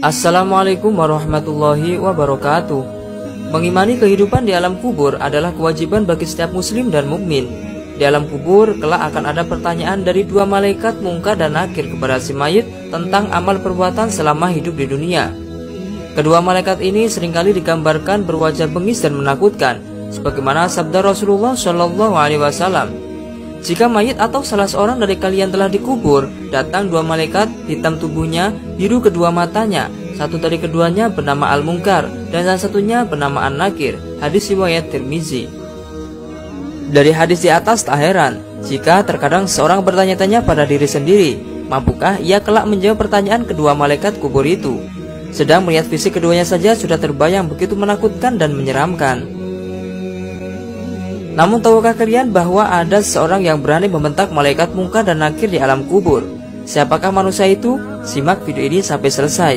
Assalamualaikum warahmatullahi wabarakatuh. Mengimani kehidupan di alam kubur adalah kewajiban bagi setiap muslim dan mukmin. Di alam kubur kelak akan ada pertanyaan dari dua malaikat Munkar dan Nakir kepada si mayit tentang amal perbuatan selama hidup di dunia. Kedua malaikat ini seringkali digambarkan berwajah bengis dan menakutkan, sebagaimana sabda Rasulullah SAW. Jika mayit atau salah seorang dari kalian telah dikubur, datang dua malaikat, hitam tubuhnya, biru kedua matanya. Satu dari keduanya bernama Al-Munkar dan yang satunya bernama An-Nakir. Hadis riwayat Tirmizi. Dari hadis di atas tak heran jika terkadang seorang bertanya-tanya pada diri sendiri, mampukah ia kelak menjawab pertanyaan kedua malaikat kubur itu? Sedang melihat fisik keduanya saja sudah terbayang begitu menakutkan dan menyeramkan. Namun tahukah kalian bahwa ada seorang yang berani membentak malaikat Munkar dan Nakir di alam kubur? Siapakah manusia itu? Simak video ini sampai selesai.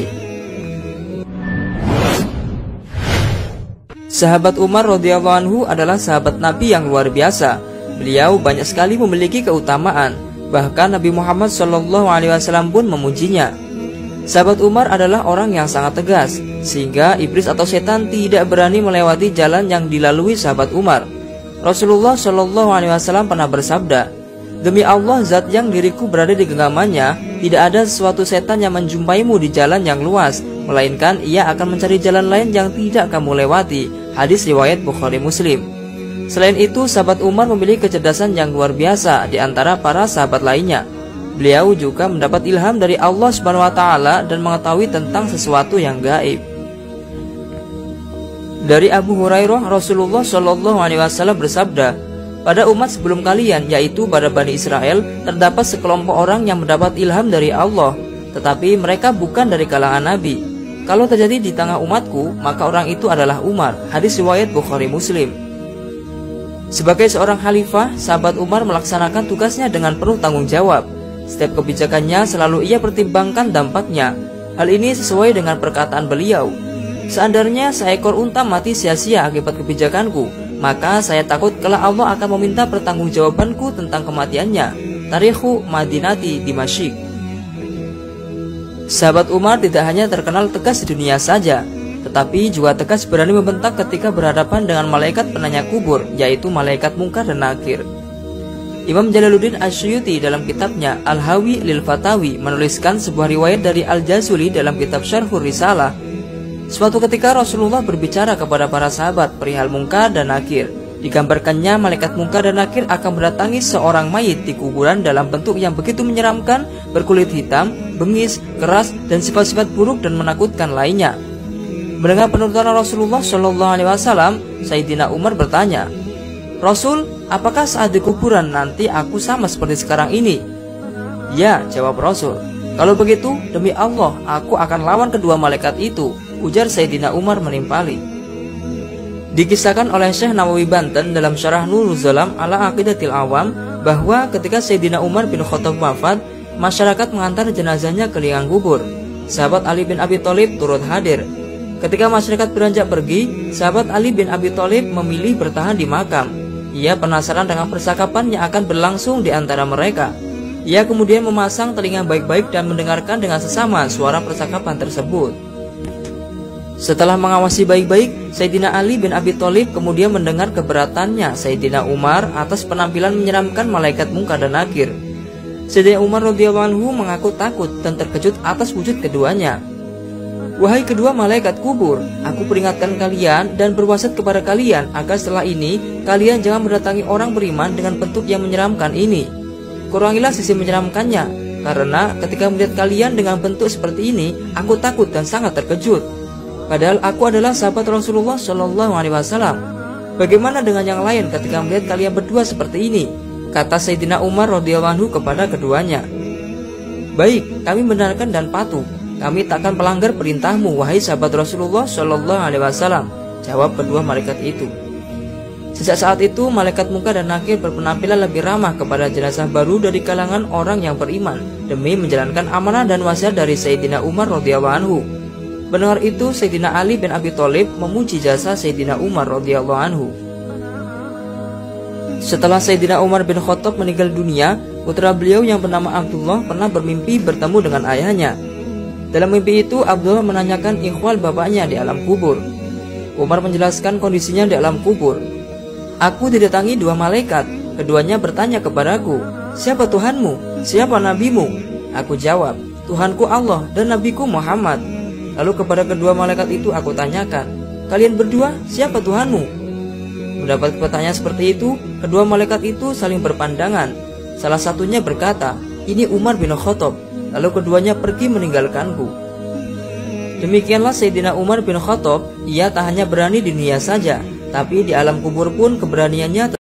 Sahabat Umar radhiyallahu anhu adalah sahabat Nabi yang luar biasa. Beliau banyak sekali memiliki keutamaan. Bahkan Nabi Muhammad SAW pun memujinya. Sahabat Umar adalah orang yang sangat tegas, sehingga iblis atau setan tidak berani melewati jalan yang dilalui sahabat Umar. Rasulullah SAW pernah bersabda, "Demi Allah, zat yang diriku berada di genggamannya, tidak ada sesuatu setan yang menjumpaimu di jalan yang luas, melainkan ia akan mencari jalan lain yang tidak kamu lewati." Hadis riwayat Bukhari Muslim. Selain itu, sahabat Umar memiliki kecerdasan yang luar biasa di antara para sahabat lainnya. Beliau juga mendapat ilham dari Allah SWT dan mengetahui tentang sesuatu yang gaib. Dari Abu Hurairah, Rasulullah SAW bersabda, "Pada umat sebelum kalian, yaitu pada Bani Israel, terdapat sekelompok orang yang mendapat ilham dari Allah, tetapi mereka bukan dari kalangan Nabi. Kalau terjadi di tengah umatku, maka orang itu adalah Umar." Hadis riwayat Bukhari Muslim. Sebagai seorang khalifah, sahabat Umar melaksanakan tugasnya dengan penuh tanggung jawab. Setiap kebijakannya selalu ia pertimbangkan dampaknya. Hal ini sesuai dengan perkataan beliau, "Seandainya seekor unta mati sia-sia akibat kebijakanku, maka saya takut kelak Allah akan meminta pertanggungjawabanku tentang kematiannya." Tarikhu Madinati Dimashq. Sahabat Umar tidak hanya terkenal tegas di dunia saja, tetapi juga tegas berani membentak ketika berhadapan dengan malaikat penanya kubur, yaitu malaikat Munkar dan Nakir. Imam Jalaluddin Asyuyuti dalam kitabnya Al-Hawi lil Fatawi menuliskan sebuah riwayat dari Al-Jazuli dalam kitab Syarhur Risalah. Suatu ketika Rasulullah berbicara kepada para sahabat perihal Munkar dan Nakir. Digambarkannya malaikat Munkar dan Nakir akan mendatangi seorang mayit di kuburan dalam bentuk yang begitu menyeramkan, berkulit hitam, bengis, keras, dan sifat-sifat buruk dan menakutkan lainnya. Mendengar penuturan Rasulullah SAW, Sayyidina Umar bertanya, "Rasul, apakah saat di kuburan nanti aku sama seperti sekarang ini?" "Ya," jawab Rasul. "Kalau begitu, demi Allah, aku akan lawan kedua malaikat itu," ujar Sayyidina Umar menimpali. Dikisahkan oleh Syekh Nawawi Banten dalam Syarah Nurul Zalam ala Aqidatil Awam bahwa ketika Sayyidina Umar bin Khattab wafat, masyarakat mengantar jenazahnya ke liang kubur. Sahabat Ali bin Abi Thalib turut hadir. Ketika masyarakat beranjak pergi, sahabat Ali bin Abi Thalib memilih bertahan di makam. Ia penasaran dengan percakapan yang akan berlangsung di antara mereka. Ia kemudian memasang telinga baik-baik dan mendengarkan dengan sesama suara percakapan tersebut. Setelah mengawasi baik-baik, Sayyidina Ali bin Abi Thalib kemudian mendengar keberatannya Sayyidina Umar atas penampilan menyeramkan malaikat Munkar dan Nakir. Sayyidina Umar radhiyallahu anhu mengaku takut dan terkejut atas wujud keduanya. "Wahai kedua malaikat kubur, aku peringatkan kalian dan berwasiat kepada kalian agar setelah ini kalian jangan mendatangi orang beriman dengan bentuk yang menyeramkan ini. Kurangilah sisi menyeramkannya, karena ketika melihat kalian dengan bentuk seperti ini, aku takut dan sangat terkejut. Padahal aku adalah sahabat Rasulullah SAW. Bagaimana dengan yang lain ketika melihat kalian berdua seperti ini?" kata Sayyidina Umar radhiyallahu anhu kepada keduanya. "Baik, kami benarkan dan patuh. Kami takkan melanggar perintahmu, wahai sahabat Rasulullah SAW," jawab kedua malaikat itu. Sejak saat itu, malaikat Munkar dan Nakir berpenampilan lebih ramah kepada jenazah baru dari kalangan orang yang beriman, demi menjalankan amanah dan wasiat dari Sayyidina Umar radhiyallahu anhu. Mendengar itu, Sayyidina Ali bin Abi Thalib memuji jasa Sayyidina Umar radhiyallahu anhu. Setelah Sayyidina Umar bin Khattab meninggal dunia, putra beliau yang bernama Abdullah pernah bermimpi bertemu dengan ayahnya. Dalam mimpi itu, Abdullah menanyakan ihwal bapaknya di alam kubur. Umar menjelaskan kondisinya di alam kubur. Aku didatangi dua malaikat. Keduanya bertanya kepadaku, siapa Tuhanmu? Siapa nabimu? Aku jawab, Tuhanku Allah dan nabiku Muhammad. Lalu kepada kedua malaikat itu aku tanyakan, kalian berdua siapa Tuhanmu? Mendapat pertanyaan seperti itu, kedua malaikat itu saling berpandangan. Salah satunya berkata, ini Umar bin Khattab. Lalu keduanya pergi meninggalkanku. Demikianlah Sayyidina Umar bin Khattab. Ia tak hanya berani di dunia saja, tapi di alam kubur pun keberaniannya